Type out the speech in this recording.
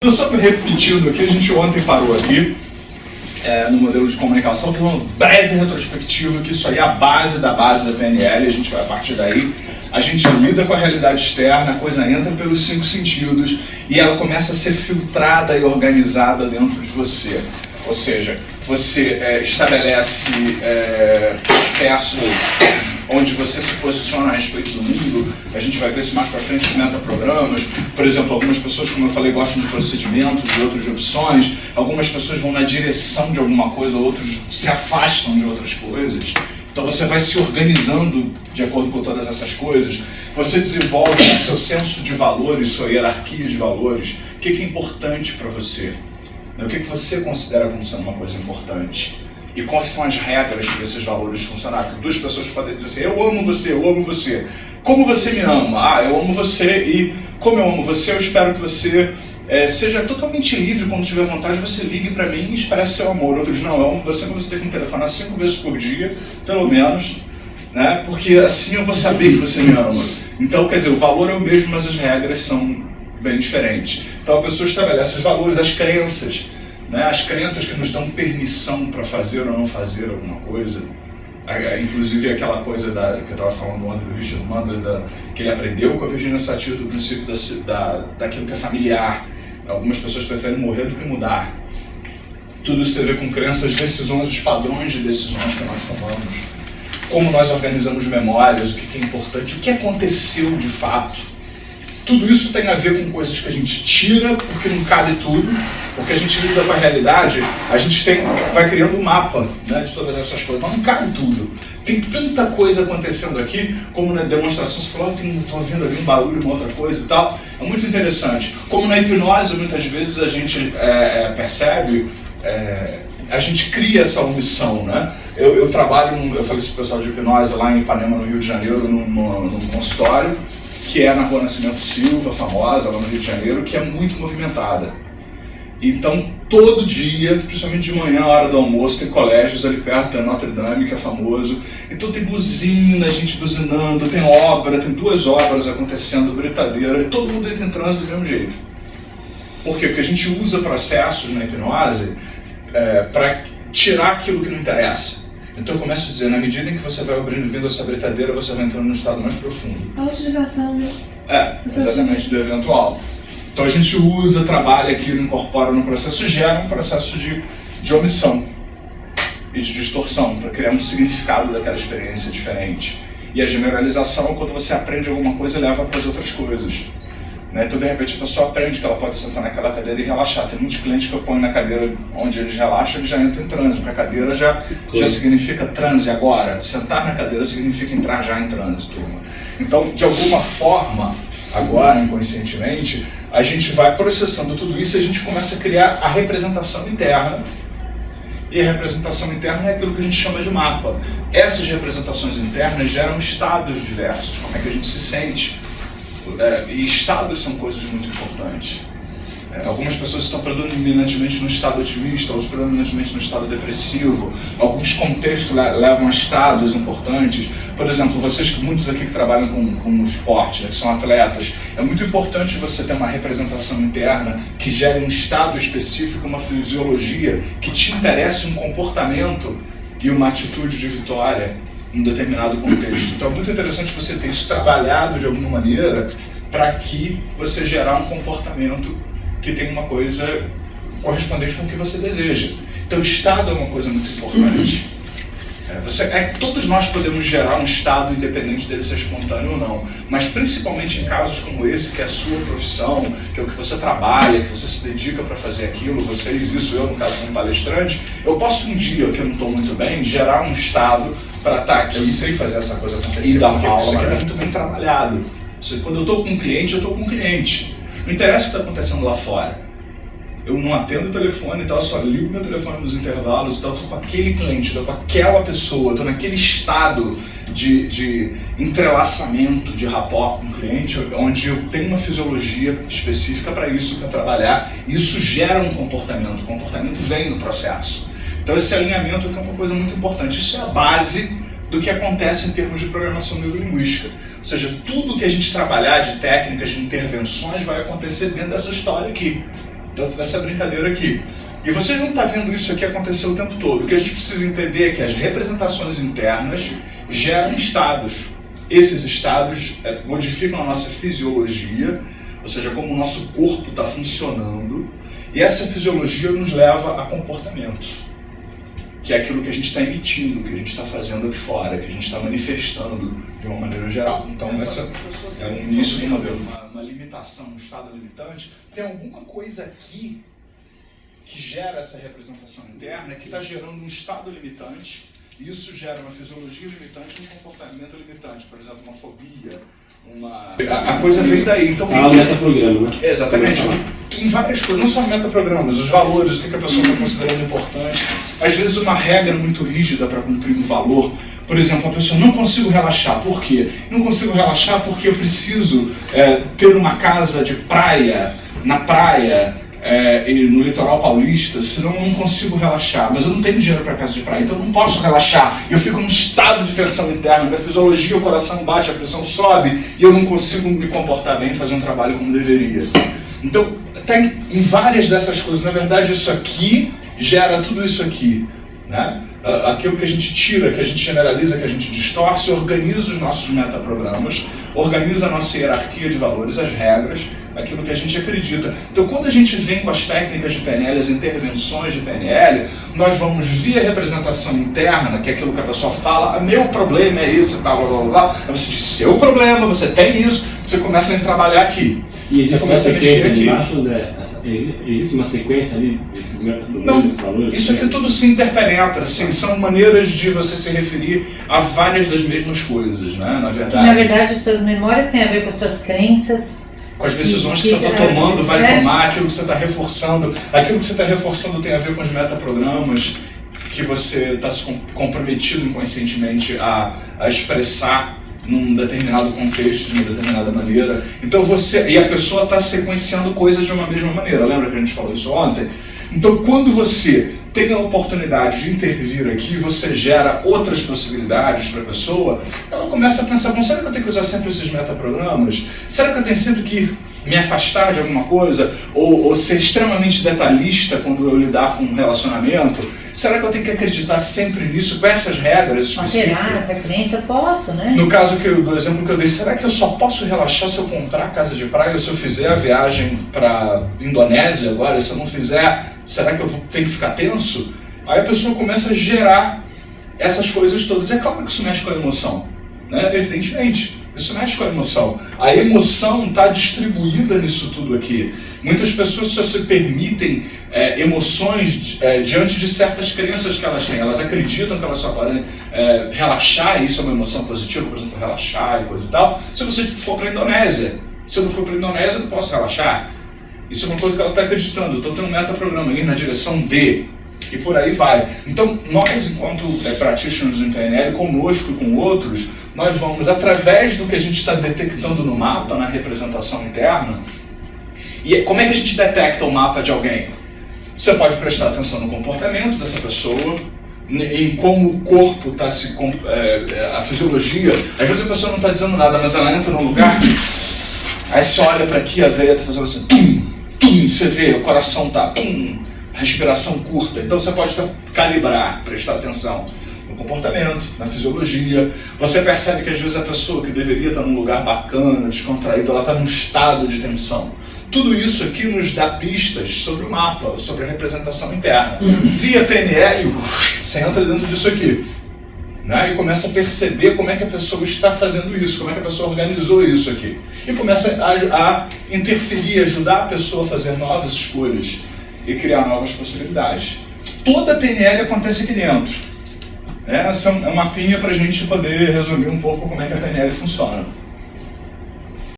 Só repetindo aqui, a gente ontem parou aqui no modelo de comunicação, fazendo uma breve retrospectiva, que isso aí é a base da PNL, a gente vai a partir daí, a gente lida com a realidade externa, a coisa entra pelos 5 sentidos e ela começa a ser filtrada e organizada dentro de você. Ou seja, você estabelece processos onde você se posiciona a respeito do mundo. A gente vai ver isso mais para frente com metaprogramas. Por exemplo, algumas pessoas, como eu falei, gostam de procedimentos, de outras opções. Algumas pessoas vão na direção de alguma coisa, outros se afastam de outras coisas. Então você vai se organizando de acordo com todas essas coisas. Você desenvolve o seu senso de valores, sua hierarquia de valores. O que é importante para você? O que você considera como sendo uma coisa importante? E quais são as regras para esses valores funcionarem? Porque duas pessoas podem dizer assim: eu amo você, eu amo você. Como você me ama? Ah, eu amo você, e como eu amo você, eu espero que você seja totalmente livre. Quando tiver vontade, você ligue para mim e expresse seu amor. Outros: não, eu amo você, mas você tem que me telefonar 5 vezes por dia, pelo menos, né? Porque assim eu vou saber que você me ama. Então, quer dizer, o valor é o mesmo, mas as regras são bem diferentes. Então a pessoa estabelece os valores, as crenças, né? As crenças que nos dão permissão para fazer ou não fazer alguma coisa. Inclusive aquela coisa que eu estava falando ontem do Richard Bandler, que ele aprendeu com a Virginia Satir do princípio daquilo que é familiar. Algumas pessoas preferem morrer do que mudar. Tudo isso tem a ver com crenças, decisões, os padrões de decisões que nós tomamos, como nós organizamos memórias, o que é importante, o que aconteceu de fato. Tudo isso tem a ver com coisas que a gente tira, porque não cabe tudo, porque a gente lida com a realidade, a gente vai criando um mapa, né, de todas essas coisas, mas não cabe tudo. Tem tanta coisa acontecendo aqui, como na demonstração você falou: estou ouvindo ali um barulho, uma outra coisa e tal. É muito interessante. Como na hipnose, muitas vezes a gente percebe, a gente cria essa omissão, né? Eu trabalho, eu falei isso pro pessoal de hipnose lá em Ipanema, no Rio de Janeiro, num consultório, que é na Rua Nascimento Silva, famosa, lá no Rio de Janeiro, que é muito movimentada. Então, todo dia, principalmente de manhã, a hora do almoço, tem colégios ali perto da Notre Dame, que é famoso. Então tem buzina, gente buzinando, tem obra, tem 2 obras acontecendo, britadeira, e todo mundo entra em trânsito do mesmo jeito. Por quê? Porque a gente usa processos na hipnose para tirar aquilo que não interessa. Então eu começo a dizer, na medida em que você vai vendo essa britadeira, você vai entrando num estado mais profundo. A utilização, né? Exatamente, do eventual. Então a gente usa, trabalha aquilo, incorpora no processo, gera um processo de omissão e de distorção, para criar um significado daquela experiência diferente. E a generalização, quando você aprende alguma coisa, leva para as outras coisas. Né? Então, de repente, a pessoa aprende que ela pode sentar naquela cadeira e relaxar. Tem muitos clientes que eu ponho na cadeira onde eles relaxam, eles já entram em transe, porque a cadeira já significa transe agora. Sentar na cadeira significa entrar já em transe, turma. Então, de alguma forma, agora, inconscientemente, a gente vai processando tudo isso e a gente começa a criar a representação interna. E a representação interna é aquilo que a gente chama de mapa. Essas representações internas geram estados diversos, como é que a gente se sente. E estados são coisas muito importantes. Algumas pessoas estão predominantemente no estado otimista, outros predominantemente no estado depressivo. Alguns contextos levam a estados importantes. Por exemplo, muitos aqui que trabalham com esporte, que são atletas, é muito importante você ter uma representação interna que gere um estado específico, uma fisiologia que te interesse, um comportamento e uma atitude de vitória em um determinado contexto. Então é muito interessante você ter isso trabalhado de alguma maneira para que você gerar um comportamento que tem uma coisa correspondente com o que você deseja. Então o estado é uma coisa muito importante. Todos nós podemos gerar um estado independente dele ser espontâneo ou não, mas principalmente em casos como esse, que é a sua profissão, que é o que você trabalha, que você se dedica para fazer aquilo, vocês, isso, eu no caso como palestrante, eu posso um dia que eu não estou muito bem, gerar um estado para estar aqui, eu sei fazer essa coisa acontecer, porque isso aqui é muito bem trabalhado. Quando eu estou com um cliente, eu estou com um cliente. Não interessa o que está acontecendo lá fora. Eu não atendo o telefone e tal, eu só ligo meu telefone nos intervalos e tal, eu estou com aquele cliente, estou com aquela pessoa, estou naquele estado de entrelaçamento, de rapport com o cliente, onde eu tenho uma fisiologia específica para isso, para trabalhar, e isso gera um comportamento, o comportamento vem no processo. Então esse alinhamento é uma coisa muito importante, isso é a base do que acontece em termos de programação neurolinguística. Ou seja, tudo que a gente trabalhar de técnicas, de intervenções, vai acontecer dentro dessa história aqui. dessa brincadeira aqui. E vocês vão estar vendo isso aqui acontecer o tempo todo. O que a gente precisa entender é que as representações internas geram estados. Esses estados modificam a nossa fisiologia, ou seja, como o nosso corpo está funcionando, e essa fisiologia nos leva a comportamentos, que é aquilo que a gente está emitindo, que a gente está fazendo aqui fora, que a gente está manifestando de uma maneira geral. Então, essa é o início do modelo. Uma limitação, um estado limitante, tem alguma coisa aqui que gera essa representação interna, que está gerando um estado limitante, e isso gera uma fisiologia limitante e um comportamento limitante, por exemplo, uma fobia, a coisa veio daí. Então, o metaprograma, né? Exatamente. Em várias coisas, não só metaprogramas, os valores, o que a pessoa está considerando importante. Às vezes uma regra muito rígida para cumprir um valor. Por exemplo, a pessoa, não consigo relaxar. Por quê? Não consigo relaxar porque eu preciso ter uma casa de praia, na praia, no litoral paulista, senão eu não consigo relaxar. Mas eu não tenho dinheiro para casa de praia, então eu não posso relaxar. Eu fico num estado de tensão interna, minha fisiologia, o coração bate, a pressão sobe, e eu não consigo me comportar bem, fazer um trabalho como deveria. Então, tem em várias dessas coisas. Na verdade, isso aqui gera tudo isso aqui, né? Aquilo que a gente tira, que a gente generaliza, que a gente distorce, organiza os nossos metaprogramas, organiza a nossa hierarquia de valores, as regras, aquilo que a gente acredita. Então, quando a gente vem com as técnicas de PNL, as intervenções de PNL, nós vamos via representação interna, que é aquilo que a pessoa fala, meu problema é isso, tal, blá, blá, blá. Aí você diz, seu problema, você tem isso, você começa a trabalhar aqui. E existe uma sequência ali embaixo, André? Existe uma sequência ali desses metaprogramas, valores? Isso aqui tudo se interpenetra, assim, são maneiras de você se referir a várias das mesmas coisas, né? Na verdade, suas memórias têm a ver com as suas crenças. Com as decisões que você está tomando, vai tomar, aquilo que você está reforçando. Aquilo que você está reforçando tem a ver com os metaprogramas que você está se comprometido inconscientemente a expressar num determinado contexto, de uma determinada maneira. Então e a pessoa está sequenciando coisas de uma mesma maneira. Lembra que a gente falou isso ontem? Então, quando você tem a oportunidade de intervir aqui, você gera outras possibilidades para a pessoa, ela começa a pensar, bom, será que eu tenho que usar sempre esses metaprogramas? Será que eu tenho sempre que me afastar de alguma coisa? Ou ser extremamente detalhista quando eu lidar com um relacionamento? Será que eu tenho que acreditar sempre nisso, com essas regras específicas? Alterar essa crença, posso, né? No caso do exemplo que eu dei, será que eu só posso relaxar se eu comprar a casa de praia, ou se eu fizer a viagem para Indonésia agora, e se eu não fizer, será que eu tenho que ficar tenso? Aí a pessoa começa a gerar essas coisas todas. É claro que isso mexe com a emoção, né? Evidentemente. Isso mexe com a emoção. A emoção está distribuída nisso tudo aqui. Muitas pessoas só se permitem emoções diante de certas crenças que elas têm. Elas acreditam que elas só podem relaxar, e isso é uma emoção positiva, por exemplo, relaxar e coisa e tal. Se você for para a Indonésia, se eu não for para a Indonésia, eu não posso relaxar. Isso é uma coisa que ela está acreditando. Então tem um metaprograma aí na direção D. E por aí vai. Então, nós, enquanto practitioners em PNL, conosco e com outros, nós vamos, através do que a gente está detectando no mapa, na representação interna. E como é que a gente detecta o mapa de alguém? Você pode prestar atenção no comportamento dessa pessoa, em como o corpo está a fisiologia. Às vezes a pessoa não está dizendo nada, mas ela entra num lugar, aí você olha para aqui, a veia está fazendo assim, tum, tum, você vê, o coração está, tum, respiração curta. Então você pode calibrar, prestar atenção no comportamento, na fisiologia. Você percebe que às vezes a pessoa que deveria estar num lugar bacana, descontraído, ela está num estado de tensão. Tudo isso aqui nos dá pistas sobre o mapa, sobre a representação interna. Via PNL, você entra dentro disso aqui, né? E começa a perceber como é que a pessoa está fazendo isso, como é que a pessoa organizou isso aqui. E começa a interferir, ajudar a pessoa a fazer novas escolhas e criar novas possibilidades. Toda a PNL acontece aqui dentro. Essa é uma mapinha para a gente poder resumir um pouco como é que a PNL funciona.